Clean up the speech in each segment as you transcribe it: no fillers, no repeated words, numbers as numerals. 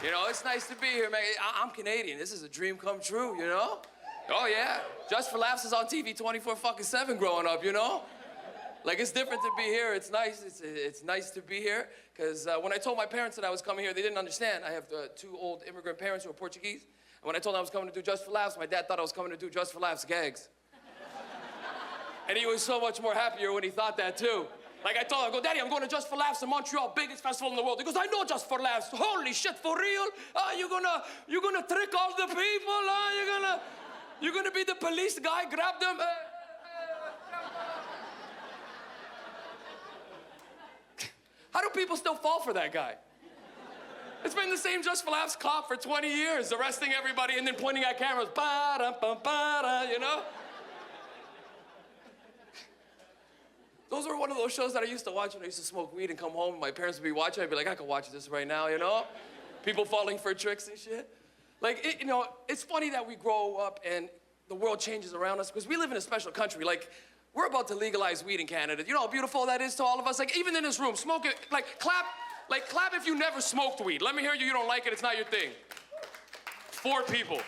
You know, it's nice to be here, man. I'm Canadian. This is a dream come true, you know? Oh, yeah. Just for Laughs is on TV 24/7 growing up, you know? Like, it's different to be here. It's nice. It's nice to be here. Because when I told my parents that I was coming here, they didn't understand. I have two old immigrant parents who are Portuguese. And when I told them I was coming to do Just for Laughs, my dad thought I was coming to do Just for Laughs gags. And he was so much more happier when he thought that, too. Like, I told him, I go, Daddy, I'm going to Just for Laughs in Montreal, biggest festival in the world. He goes, I know Just for Laughs. Holy shit, for real? You're gonna trick all the people? You're gonna be the police guy, grab them? How do people still fall for that guy? It's been the same Just for Laughs cop for 20 years, arresting everybody and then pointing at cameras, ba-da-ba-ba-da, you know? Those were one of those shows that I used to watch when I used to smoke weed and come home. My parents would be watching. I'd be like, I could watch this right now, you know? People falling for tricks and shit. Like, you know, it's funny that we grow up and the world changes around us because we live in a special country. Like, we're about to legalize weed in Canada. You know how beautiful that is to all of us? Like, even in this room, smoke it. Like, clap if you never smoked weed. Let me hear you don't like it, it's not your thing. 4 people.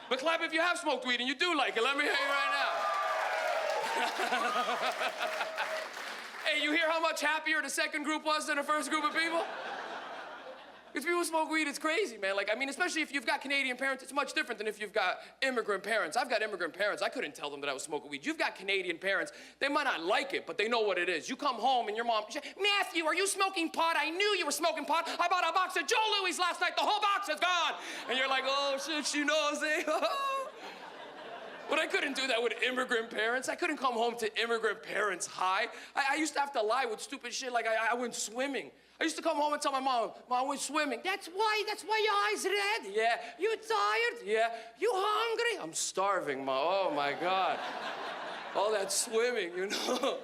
But clap if you have smoked weed and you do like it. Let me hear you right now. Hey, you hear how much happier the second group was than the first group of people? Because people smoke weed, it's crazy, man. Like, I mean, especially if you've got Canadian parents, it's much different than if you've got immigrant parents. I've got immigrant parents. I couldn't tell them that I was smoking weed. You've got Canadian parents. They might not like it, but they know what it is. You come home and your mom, Matthew, are you smoking pot? I knew you were smoking pot. I bought a box of Joe Louis last night. The whole box is gone. And you're like, oh, shit, she knows, eh? But I couldn't do that with immigrant parents. I couldn't come home to immigrant parents high. I used to have to lie with stupid shit like I went swimming. I used to come home and tell my mom, I went swimming. That's why your eyes red? Yeah. You tired? Yeah. You hungry? I'm starving, Ma. Oh, my God. All that swimming, you know?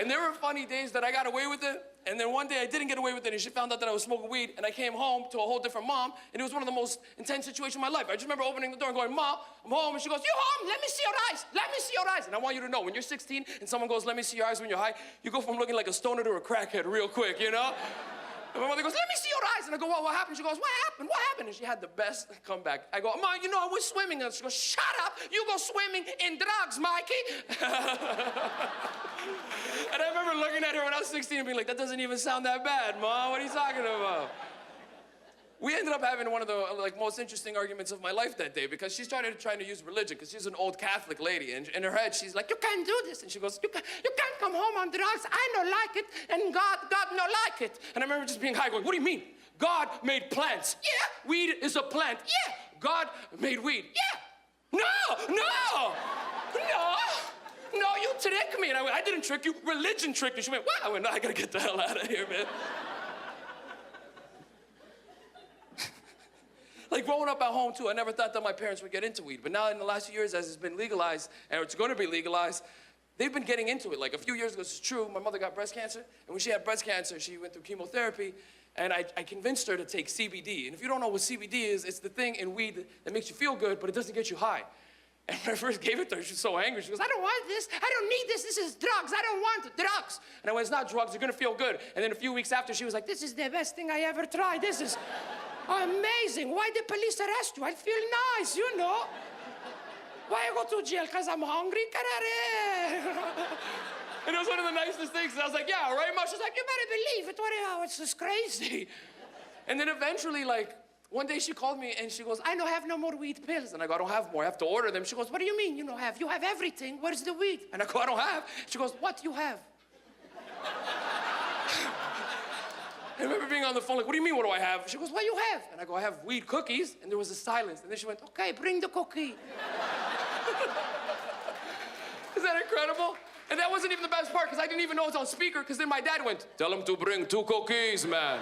And there were funny days that I got away with it, and then one day I didn't get away with it, and she found out that I was smoking weed, and I came home to a whole different mom, and it was one of the most intense situations of my life. I just remember opening the door and going, Mom, I'm home, and she goes, you home? Let me see your eyes. Let me see your eyes. And I want you to know, when you're 16 and someone goes, let me see your eyes when you're high, you go from looking like a stoner to a crackhead real quick, you know? And my mother goes, let me see your eyes. And I go, well, what happened? She goes, what happened? What happened? And she had the best comeback. I go, Mom, you know, I was swimming. And she goes, shut up. You go swimming in drugs, Mikey. And I remember looking at her when I was 16 and being like, that doesn't even sound that bad, Mom. What are you talking about? We ended up having one of the most interesting arguments of my life that day because she started trying to use religion because she's an old Catholic lady. And in her head, she's like, you can't do this. And she goes, you can't come home on drugs. I don't like it. And God no like it. And I remember just being high going, what do you mean? God made plants. Yeah. Weed is a plant. Yeah. God made weed. Yeah. No, you tricked me. And I went, I didn't trick you. Religion tricked me. She went, what? I went, no, I gotta get the hell out of here, man. Like, growing up at home, too, I never thought that my parents would get into weed. But now, in the last few years, as it's been legalized, and it's going to be legalized, they've been getting into it. Like, a few years ago, it's true, my mother got breast cancer, and when she had breast cancer, she went through chemotherapy, and I convinced her to take CBD. And if you don't know what CBD is, it's the thing in weed that makes you feel good, but it doesn't get you high. And when I first gave it to her, she was so angry. She goes, I don't want this. I don't need this. This is drugs. I don't want drugs. And I went, it's not drugs. You're going to feel good. And then a few weeks after, she was like, this is the best thing I ever tried. This is amazing. Why the police arrest you? I feel nice, you know. Why I go to jail? Because I'm hungry? And it was one of the nicest things. And I was like, yeah, right, Ma? She's like, you better believe it. It's just crazy. And then eventually, like, one day she called me and she goes, I don't have no more weed pills. And I go, I don't have more. I have to order them. She goes, what do you mean you don't have? You have everything. Where's the weed? And I go, I don't have. She goes, what do you have? I remember being on the phone like, what do you mean, what do I have? She goes, what do you have? And I go, I have weed cookies. And there was a silence. And then she went, okay, bring the cookie. Is that incredible? And that wasn't even the best part because I didn't even know it was on speaker because then my dad went, tell him to bring 2 cookies, man.